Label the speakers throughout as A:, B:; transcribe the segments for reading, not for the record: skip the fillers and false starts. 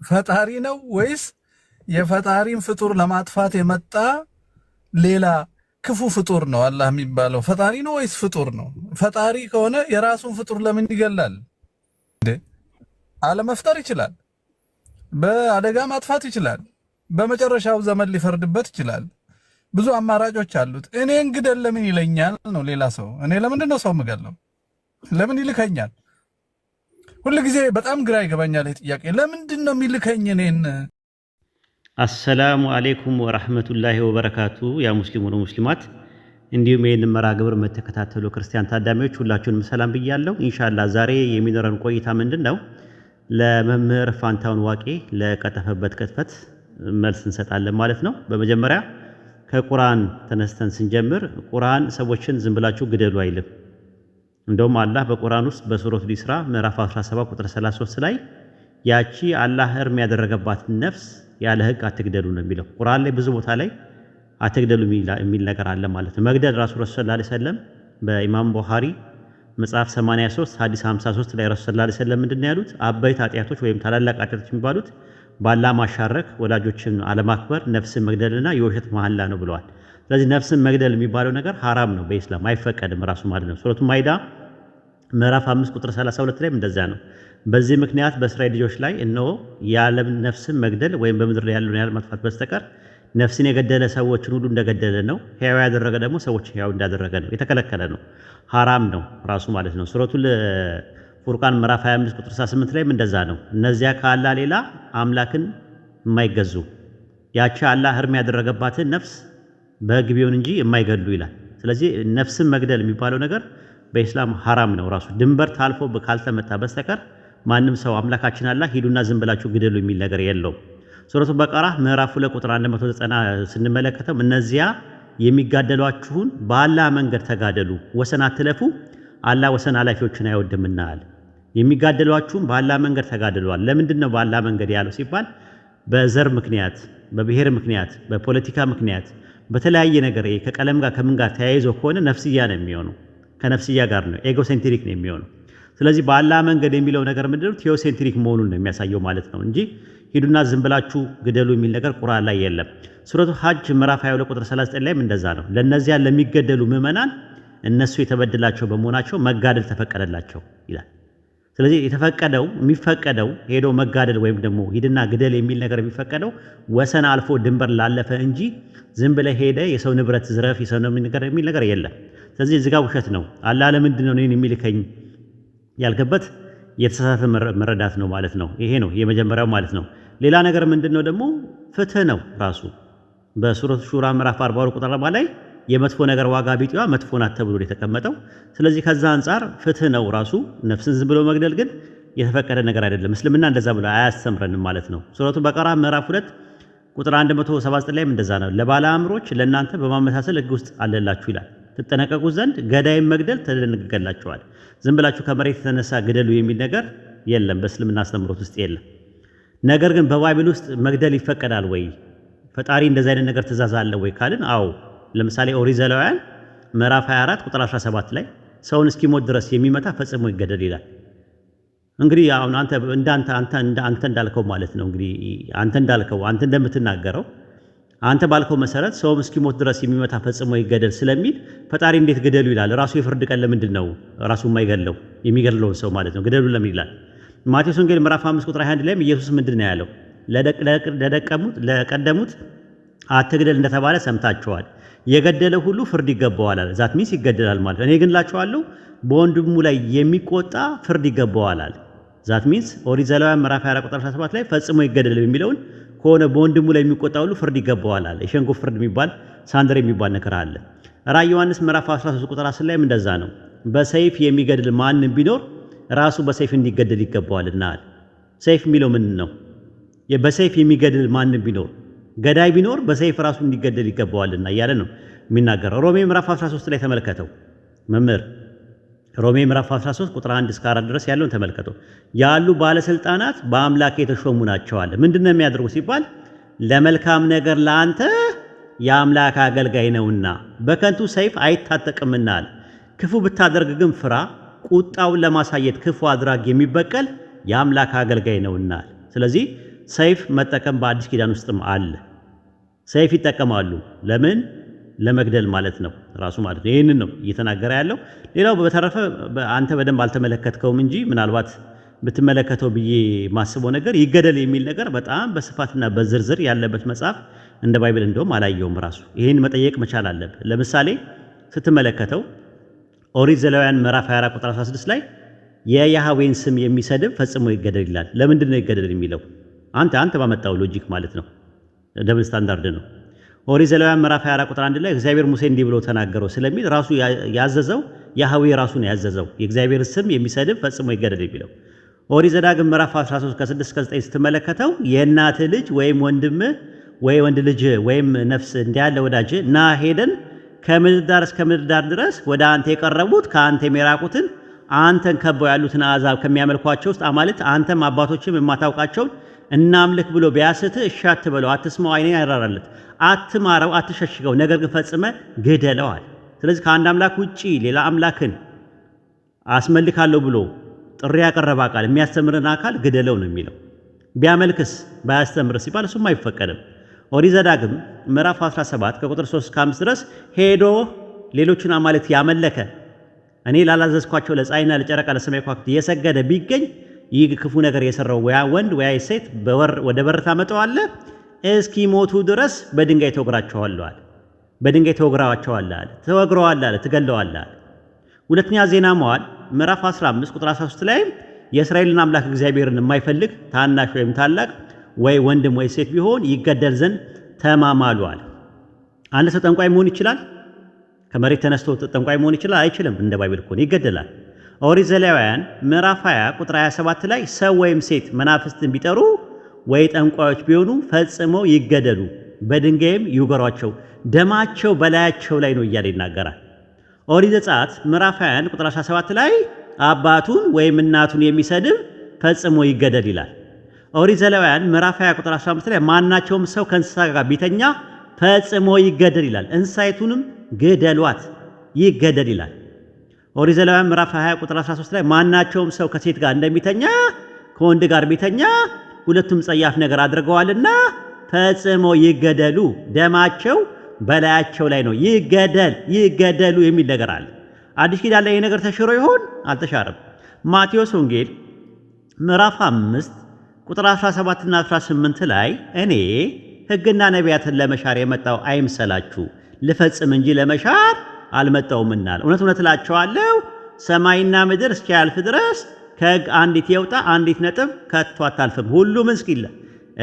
A: ፈጣሪ ነው ወይስ የፈጣሪን ፍጡር ለማጥፋት የመጣ ሌላ ክፉ ፍጡር ነው? አላህ የሚባለው ፈጣሪ ነው ወይስ ፍጡር ነው? ፈጣሪ ከሆነ የራሱን ፍጡር ለምን ይገላል? አለመፍጠር ይችላል። በአደጋ ማጥፋት ይችላል። በመጨረሻው ዘመን ሊፈርድበት ይችላል። ብዙ አማራጮች አሉት። እኔን ግደል ለምን ይለኛል ነው ሌላ ሰው። እኔ ለምንድን ነው ሰው የምገለው? ለምን ይልከኛል? ሁሉ ጊዜ በጣም ግራ ይገባኛል ይህ ጥያቄ። ለምንድን ነው የሚልከኝ እኔን?
B: አሰላሙ አሌይኩም ወራህመቱላሂ ወበረካቱ። ያ ሙስሊሙን ሙስሊማት እንዲሁም ይህንን መርሃ ግብር የምትከታተሉ ክርስቲያን ታዳሚዎች ሁላችሁንም ሰላም ብያለሁ። ኢንሻአላህ ዛሬ የሚኖረን ቆይታ ምንድን ነው? ለመምህር ፋንታሁን ዋቄ ለቀጠፈበት ቅጥፈት መልስ እንሰጣለን ማለት ነው። በመጀመሪያ ከቁርአን ተነስተን ስንጀምር ቁርአን ሰዎችን ዝም ብላችሁ ግደሉ አይልም። እንደውም አላህ በቁርአን ውስጥ በሱረቱል ኢስራ ምዕራፍ 17 ቁጥር 33 ላይ ያቺ አላህ እርም ያደረገባትን ነፍስ ያለ ህግ አትግደሉ ነው የሚለው። ቁርአን ላይ ብዙ ቦታ ላይ አትግደሉ የሚል ነገር አለ ማለት ነው። መግደል ራሱ ረሱል ሰለላሁ ዐለይሂ ወሰለም በኢማም ቡኻሪ መጽሐፍ 83 ሐዲስ 53 ላይ ረሱል ሰለላሁ ዐለይሂ ወሰለም ምንድነው ያሉት? አበይት ኃጢአቶች ወይም ታላላቅ ኃጢአቶች የሚባሉት ባላ ማሻረክ፣ ወላጆችን አለማክበር፣ ነፍስን መግደልና የውሸት መሐላ ነው ብለዋል። ስለዚህ ነፍስን መግደል የሚባለው ነገር ሐራም ነው፣ በኢስላም አይፈቀድም ራሱ ማለት ነው። ሱረቱ ማኢዳ ምዕራፍ 5 ቁጥር 32 ላይ እንደዛ ነው። በዚህ ምክንያት በእስራኤል ልጆች ላይ እነሆ የዓለም ነፍስን መግደል ወይም በምድር ላይ ያለውን ያህል ማጥፋት በስተቀር ነፍስን የገደለ ሰዎችን ሁሉ እንደገደለ ነው፣ ሕያው ያደረገ ደግሞ ሰዎች ሕያው እንዳደረገ ነው። የተከለከለ ነው፣ ሐራም ነው ራሱ ማለት ነው። ሱረቱል ፉርቃን ምዕራፍ 25 ቁጥር 68 ላይም እንደዛ ነው። እነዚያ ከአላህ ሌላ አምላክን የማይገዙ ያቺ አላህ እርም ያደረገባትን ነፍስ በሕግ ቢሆን እንጂ የማይገሉ ይላል። ስለዚህ ነፍስን መግደል የሚባለው ነገር በኢስላም ሐራም ነው። ራሱ ድንበር ታልፎ ካልተመታ በስተቀር ማንም ሰው አምላካችን አላህ ሂዱና ዝም ብላችሁ ግደሉ የሚል ነገር የለውም። ሱረቱ በቀራ ምዕራፍ 2 ቁጥር 190 ስንመለከተው እነዚያ የሚጋደሏችሁን በአላህ መንገድ ተጋደሉ፣ ወሰን አትለፉ፣ አላህ ወሰን አላፊዎችን አይወድምና አለ። የሚጋደሏችሁን በአላህ መንገድ ተጋደሏል። ለምንድን ነው በአላህ መንገድ ያለው ሲባል በዘር ምክንያት፣ በብሔር ምክንያት፣ በፖለቲካ ምክንያት፣ በተለያየ ነገር ከቀለም ጋር ከምን ጋር ተያይዞ ከሆነ ነፍስያ ነው የሚሆነው። ከነፍስያ ጋር ነው፣ ኤጎሴንትሪክ ነው የሚሆነው። ስለዚህ በአላህ መንገድ የሚለው ነገር ምንድነው? ቴዎሴንትሪክ መሆኑን ነው የሚያሳየው ማለት ነው እንጂ ሂዱና ዝም ብላችሁ ግደሉ የሚል ነገር ቁርአን ላይ የለም። ሱረቱ ሐጅ ምዕራፍ 22 ቁጥር 39 ላይም እንደዛ ነው። ለነዚያ ለሚገደሉ ምዕመናን እነሱ የተበደላቸው በመሆናቸው መጋደል ተፈቀደላቸው ይላል። ስለዚህ የሚፈቀደው ሄዶ መጋደል ወይም ደግሞ ሂድና ግደል የሚል ነገር የሚፈቀደው ወሰን አልፎ ድንበር ላለፈ እንጂ ዝም ብለህ ሄደ የሰው ንብረት ዝረፍ የሰው ነገር የሚል ነገር የለም። ስለዚህ እዚህ ጋር ውሸት ነው። አላህ ለምንድን ነው እኔን የሚልከኝ ያልከበት የተሳሳተ መረዳት ነው ማለት ነው። ይሄ ነው የመጀመሪያው ማለት ነው። ሌላ ነገር ምንድነው ደግሞ ፍትህ ነው ራሱ በሱረቱ ሹራ ምዕራፍ 40 ቁጥር 40 ላይ የመጥፎ ነገር ዋጋ ቢጤዋ መጥፎ ናት ተብሎ የተቀመጠው። ስለዚህ ከዛ አንፃር ፍትህ ነው ራሱ። ነፍስን ዝም ብሎ መግደል ግን የተፈቀደ ነገር አይደለም። እስልምና እንደዛ ብሎ አያስተምረንም ማለት ነው። ሱረቱ በቀራ ምዕራፍ 2 ቁጥር 179 ላይም እንደዛ ነው። ለባለ አእምሮች ለእናንተ በማመሳሰል ሕግ ውስጥ አለላችሁ ይላል። ትጠነቀቁ ዘንድ ገዳይን መግደል ተደነግገላችኋል። ዝም ብላችሁ ከመሬት የተነሳ ግደሉ የሚል ነገር የለም፣ በእስልምና አስተምሮት ውስጥ የለም። ነገር ግን በባይብል ውስጥ መግደል ይፈቀዳል ወይ? ፈጣሪ እንደዛ አይነት ነገር ትእዛዝ አለ ወይ ካልን አዎ። ለምሳሌ ኦሪት ዘሌዋውያን ምዕራፍ 24 ቁጥር 17 ላይ ሰውን እስኪሞት ድረስ የሚመታ ፈጽሞ ይገደል ይላል። እንግዲህ አሁን አንተ እንዳልከው ማለት ነው። እንግዲህ አንተ እንደምትናገረው አንተ ባልከው መሰረት ሰውም እስኪሞት ድረስ የሚመታ ፈጽሞ ይገደል ስለሚል ፈጣሪ እንዴት ግደሉ ይላል? ራሱ የፍርድ ቀን ለምንድን ነው ራሱ የማይገለው የሚገድለውን ሰው ማለት ነው? ግደሉ ለምን ይላል? ማቴዎስ ወንጌል ምዕራፍ 5 ቁጥር 21 ላይም ኢየሱስ ምንድን ነው ያለው? ለቀደሙት አትግደል እንደተባለ ሰምታችኋል፣ የገደለ ሁሉ ፍርድ ይገባዋል አለ። ዛት ሚንስ ይገደላል ማለት እኔ ግን እላችኋለሁ በወንድሙ ላይ የሚቆጣ ፍርድ ይገባዋል አለ። ዛት ሚንስ ኦሪት ዘሌዋውያን ምዕራፍ 24 ቁጥር 17 ላይ ፈጽሞ ይገደል የሚለውን ከሆነ በወንድሙ ላይ የሚቆጣ ሁሉ ፍርድ ይገባዋል አለ። የሸንጎ ፍርድ የሚባል ሳንደር የሚባል ነገር አለ። ራዕይ ዮሐንስ ምዕራፍ 13 ቁጥር 10 ላይም እንደዛ ነው። በሰይፍ የሚገድል ማንም ቢኖር ራሱ በሰይፍ እንዲገደል ይገባዋልና አለ። ሰይፍ የሚለው ምን ነው? በሰይፍ የሚገድል ማንም ቢኖር ገዳይ ቢኖር በሰይፍ ራሱ እንዲገደል ይገባዋልና እያለ ነው የሚናገረው። ሮሜ ምዕራፍ 13 ላይ ተመልከተው መምህር። ሮሜ ምዕራፍ 13 ቁጥር 1 እስከ 4 ድረስ ያለውን ተመልከተው። ያሉ ባለስልጣናት በአምላክ የተሾሙ ናቸው አለ። ምንድነው የሚያደርጉ ሲባል ለመልካም ነገር ለአንተ የአምላክ አገልጋይ ነውና በከንቱ ሰይፍ አይታጠቅምና አለ። ክፉ ብታደርግ ግን ፍራ፣ ቁጣውን ለማሳየት ክፉ አድራጊ የሚበቀል የአምላክ አገልጋይ ነውና አለ። ስለዚህ ሰይፍ መጠቀም በአዲስ ኪዳን ውስጥም አለ። ሰይፍ ይጠቀማሉ። ለምን? ለመግደል ማለት ነው ራሱ ማለት ነው። ይህንን ነው እየተናገረ ያለው። ሌላው በተረፈ አንተ በደንብ አልተመለከትከውም እንጂ ምናልባት ብትመለከተው ብዬ ማስበው ነገር ይገደል የሚል ነገር በጣም በስፋትና በዝርዝር ያለበት መጽሐፍ እንደ ባይብል እንደውም አላየውም ራሱ። ይህን መጠየቅ መቻል አለብህ። ለምሳሌ ስትመለከተው ኦሪት ዘሌዋውያን ምዕራፍ 24 ቁጥር 16 ላይ የያህዌን ስም የሚሰድብ ፈጽሞ ይገደል ይላል። ለምንድን ነው ይገደል የሚለው? አንተ ባመጣው ሎጂክ ማለት ነው። ደብል ስታንዳርድ ነው። ኦሪት ዘሌዋውያን ምዕራፍ 24 ቁጥር 1 ላይ እግዚአብሔር ሙሴ እንዲህ ብሎ ተናገረው ስለሚል ራሱ ያዘዘው ያህዌ ራሱ ነው ያዘዘው የእግዚአብሔር ስም የሚሰድብ ፈጽሞ ይገደል የሚለው። ኦሪት ዘዳግም ምዕራፍ 13 ከ6 እስከ 9 ስትመለከተው የእናት ልጅ ወይም ወንድም ወይ ወንድ ልጅ ወይም ነፍስ እንዲያለ ወዳጅ ና ሄደን ከምድር ዳር እስከ ምድር ዳር ድረስ ወደ አንተ የቀረቡት ከአንተ የራቁትን አንተን ከበው ያሉትን አሕዛብ ከሚያመልኳቸው ውስጥ አማልክት አንተም አባቶችም የማታውቃቸውን እናምልክ ብሎ ቢያስትህ እሺ አትበለው፣ አትስማው፣ ዓይኔን ያራራለት፣ አትማረው፣ አትሸሽገው፣ ነገር ግን ፈጽመ ግደለዋል። ስለዚህ ከአንድ አምላክ ውጪ ሌላ አምላክን አስመልካለሁ ብሎ ጥሪ ያቀረበ አካል የሚያስተምርን አካል ግደለው ነው የሚለው። ቢያመልክስ ባያስተምር ሲባል እሱም አይፈቀድም። ኦሪት ዘዳግም ምዕራፍ 17 ከቁጥር 3 እስከ 5 ድረስ ሄዶ ሌሎችን አማልክት ያመለከ እኔ ላላዘዝኳቸው ለፀሐይና ለጨረቃ ለሰማይ ከዋክብት የሰገደ ቢገኝ ይህ ክፉ ነገር የሰራው ወያ ወንድ ወያ ሴት ወደ በር ታመጣዋለህ፣ እስኪሞቱ ድረስ በድንጋይ ተወግራቸዋለህ። በድንጋይ ተወግራቸዋለህ አለ፣ ተወግረዋለህ አለ፣ ትገለዋለህ አለ። ሁለተኛ ዜና መዋዕል ምዕራፍ 15 ቁጥር 13 ላይ የእስራኤልን አምላክ እግዚአብሔርን የማይፈልግ ታናሽ ወይም ታላቅ ወይ ወንድም ወይ ሴት ቢሆን ይገደል ዘንድ ተማማሉ አለ። አንድ ሰው ጠንቋይ መሆን ይችላል? ከመሬት ተነስቶ ጠንቋይ መሆን ይችላል? አይችልም። እንደ ባይብል ከሆነ ይገደላል። ኦሪት ዘሌዋውያን ምዕራፍ 20 ቁጥር 27 ላይ ሰው ወይም ሴት መናፍስትን ቢጠሩ ወይ ጠንቋዮች ቢሆኑ ፈጽመው ይገደሉ፣ በድንጋይም ይውገሯቸው፣ ደማቸው በላያቸው ላይ ነው እያለ ይናገራል። ኦሪት ዘጸአት ምዕራፍ 21 ቁጥር 17 ላይ አባቱን ወይም እናቱን የሚሰድብ ፈጽሞ ይገደል ይላል። ኦሪት ዘሌዋውያን ምዕራፍ 20 ቁጥር 15 ላይ ማናቸውም ሰው ከእንስሳ ጋር ቢተኛ ፈጽሞ ይገደል ይላል። እንስሳይቱንም ግደሏት፣ ይገደል ይላል። ኦሪት ዘሌዋውያን ምዕራፍ 20 ቁጥር 13 ላይ ማናቸውም ሰው ከሴት ጋር እንደሚተኛ ከወንድ ጋር ቢተኛ ሁለቱም ጸያፍ ነገር አድርገዋልና ፈጽሞ ይገደሉ፣ ደማቸው በላያቸው ላይ ነው፣ ይገደሉ የሚል ነገር አለ። አዲስ ኪዳን ላይ ይህ ነገር ተሽሮ ይሆን? አልተሻረም። ማቴዎስ ወንጌል ምዕራፍ 5 ቁጥር 17 እና 18 ላይ እኔ ሕግና ነቢያትን ለመሻር የመጣው አይምሰላችሁ ልፈጽም እንጂ ለመሻር አልመጣሁምና፣ እውነት እውነት እላችኋለሁ ሰማይና ምድር እስኪያልፍ ድረስ ከሕግ አንዲት የውጣ አንዲት ነጥብ ከቶ አታልፍም፣ ሁሉም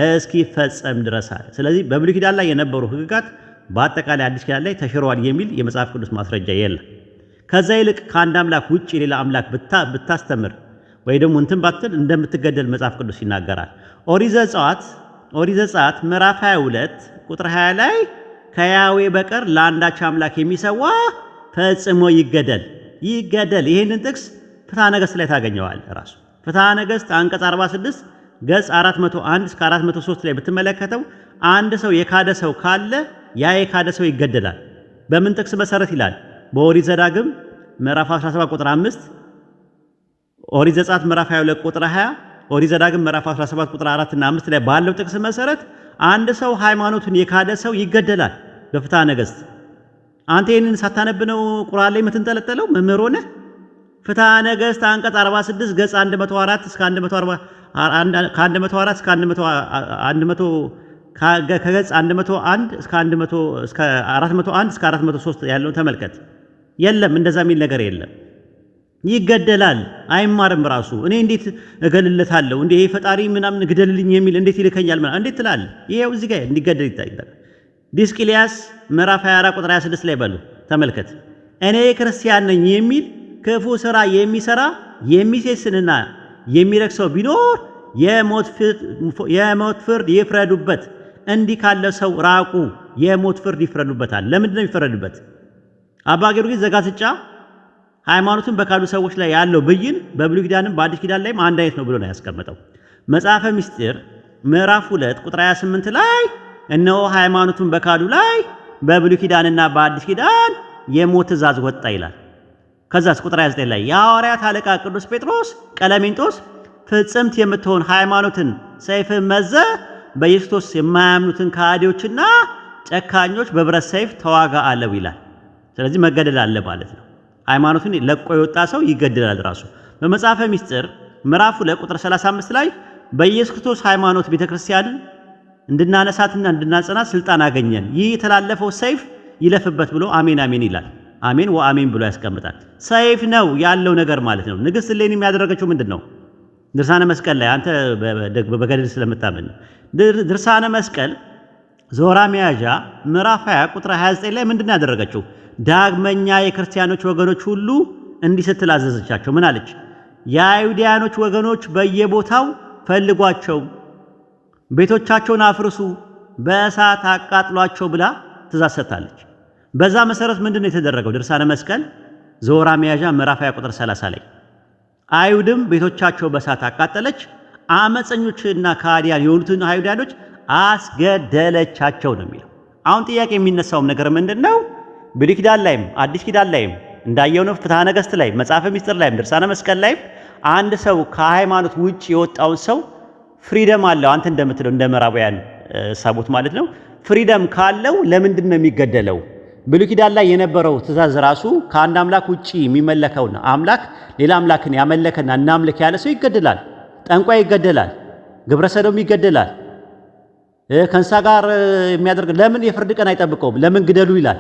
B: እስኪፈጸም ድረስ አለ። ስለዚህ በብሉይ ኪዳን ላይ የነበሩ ሕግጋት በአጠቃላይ አዲስ ኪዳን ላይ ተሽረዋል የሚል የመጽሐፍ ቅዱስ ማስረጃ የለም። ከዛ ይልቅ ከአንድ አምላክ ውጪ ሌላ አምላክ ብታስተምር ወይ ደግሞ እንትን ባትል እንደምትገደል መጽሐፍ ቅዱስ ይናገራል። ኦሪት ዘጸአት ምዕራፍ 22 ቁጥር 20 ላይ ከያህዌ በቀር ለአንዳች አምላክ የሚሰዋ ፈጽሞ ይገደል። ይህንን ጥቅስ ፍትሐ ነገሥት ላይ ታገኘዋል። ራሱ ፍትሐ ነገሥት አንቀጽ 46 ገጽ 401 እስከ 403 ላይ ብትመለከተው አንድ ሰው የካደ ሰው ካለ ያ የካደ ሰው ይገደላል። በምን ጥቅስ መሰረት ይላል? በኦሪት ዘዳግም ምዕራፍ 17 ቁጥር 5፣ ኦሪት ዘጸአት ምዕራፍ 22 ቁጥር 20፣ ኦሪት ዘዳግም ምዕራፍ 17 ቁጥር 4 እና 5 ላይ ባለው ጥቅስ መሰረት አንድ ሰው ሃይማኖቱን የካደ ሰው ይገደላል በፍትሐ ነገሥት። አንተ ይህንን ሳታነብ ነው ቁርአን ላይ የምትንጠለጠለው? መምህር ሆነህ ፍትሐ ነገሥት አንቀጽ 46 ገጽ 104 እስከ 104 እስከ 100 ከገጽ 101 እስከ 401 እስከ 403 ያለውን ተመልከት። የለም እንደዛ የሚል ነገር የለም። ይገደላል፣ አይማርም። ራሱ እኔ እንዴት እገልለታለሁ እንዴ ፈጣሪ ምናምን ግደልልኝ የሚል እንዴት ይልከኛል ምናምን እንዴት ትላለህ? ይሄው እዚህ ጋር እንዲገደል ይታያል። ዲስቅልያስ ምዕራፍ 24 ቁጥር 26 ላይ በሉ ተመልከት። እኔ ክርስቲያን ነኝ የሚል ክፉ ሥራ የሚሰራ የሚሴስንና የሚረክሰው ቢኖር የሞት ፍርድ ይፍረዱበት። እንዲህ ካለ ሰው ራቁ፣ የሞት ፍርድ ይፍረዱበታል። ለምንድን ነው የሚፈረድበት? አባ ጊዮርጊስ ዘጋስጫ ሃይማኖትን በካዱ ሰዎች ላይ ያለው ብይን በብሉይ ኪዳንም በአዲስ ኪዳን ላይም አንድ አይነት ነው ብሎ ነው ያስቀመጠው። መጽሐፈ ምስጢር ምዕራፍ 2 ቁጥር 28 ላይ እነሆ ሃይማኖቱን በካዱ ላይ በብሉይ ኪዳንና በአዲስ ኪዳን የሞት ትእዛዝ ወጣ ይላል። ከዛስ ቁጥር 29 ላይ የሐዋርያት አለቃ ቅዱስ ጴጥሮስ ቀለሜንጦስ ፍጽምት የምትሆን ሃይማኖትን ሰይፍን መዘህ በኢየሱስ የማያምኑትን ከሃዲዎችና ጨካኞች በብረት ሰይፍ ተዋጋ አለው ይላል። ስለዚህ መገደል አለ ማለት ነው። ሃይማኖቱን ለቆ የወጣ ሰው ይገደላል ራሱ። በመጽሐፈ ሚስጥር ምዕራፍ 2 ቁጥር 35 ላይ በኢየሱስ ክርስቶስ ሃይማኖት ቤተክርስቲያንን እንድናነሳትና እንድናጸናት ስልጣን አገኘን፣ ይህ የተላለፈው ሰይፍ ይለፍበት ብሎ አሜን አሜን ይላል። አሜን ወአሜን ብሎ ያስቀምጣል። ሰይፍ ነው ያለው ነገር ማለት ነው። ንግሥት እሌኒ የሚያደረገችው ምንድነው? ድርሳነ መስቀል ላይ አንተ በገድል ስለምታምን ድርሳነ መስቀል ዞራ መያዣ ምዕራፍ 20 ቁጥር 29 ላይ ምንድነው ያደረገችው? ዳግመኛ የክርስቲያኖች ወገኖች ሁሉ እንዲህ ስትል አዘዘቻቸው። ምን አለች? የአይሁዳኖች ወገኖች በየቦታው ፈልጓቸው፣ ቤቶቻቸውን አፍርሱ፣ በእሳት አቃጥሏቸው ብላ ትእዛዝ ሰጥታለች። በዛ መሰረት ምንድነው የተደረገው? ድርሳነ መስቀል ዞራ መያዣ ምዕራፍ 20 ቁጥር 30 ላይ አይሁድም ቤቶቻቸው በእሳት አቃጠለች፣ አመፀኞችና ከሃዲያን የሆኑትን አይሁዳኖች አስገደለቻቸው ነው የሚለው። አሁን ጥያቄ የሚነሳውም ነገር ምንድነው? ብሉይ ኪዳን ላይም አዲስ ኪዳን ላይም እንዳየው ነው። ፍትሐ ነገሥት ላይ መጽሐፈ ሚስጥር ላይም ድርሳነ መስቀል ላይም አንድ ሰው ከሃይማኖት ውጭ የወጣውን ሰው ፍሪደም አለው። አንተ እንደምትለው እንደ ምዕራባውያን ሳቦት ማለት ነው። ፍሪደም ካለው ለምንድን ነው የሚገደለው? ብሉይ ኪዳን ላይ የነበረው ትእዛዝ ራሱ ከአንድ አምላክ ውጪ የሚመለከውና አምላክ ሌላ አምላክን ያመለከና እናምልክ ያለ ሰው ይገደላል። ጠንቋይ ይገደላል። ግብረ ሰዶም ይገደላል። ከእንስሳ ጋር የሚያደርግ ለምን የፍርድ ቀን አይጠብቀውም? ለምን ግደሉ ይላል?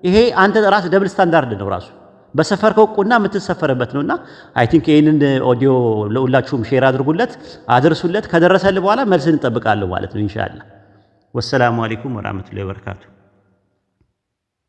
B: ይሄ አንተ ራስ ደብል ስታንዳርድ ነው ራሱ በሰፈርከው ቁና የምትሰፈርበት ነውና አይ ቲንክ ይሄንን ኦዲዮ ለሁላችሁም ሼር አድርጉለት፣ አድርሱለት። ከደረሰልህ በኋላ መልስን እንጠብቃለሁ ማለት ነው ኢንሻአላህ። ወሰላሙ አለይኩም ወራህመቱላሂ ወበረካቱ።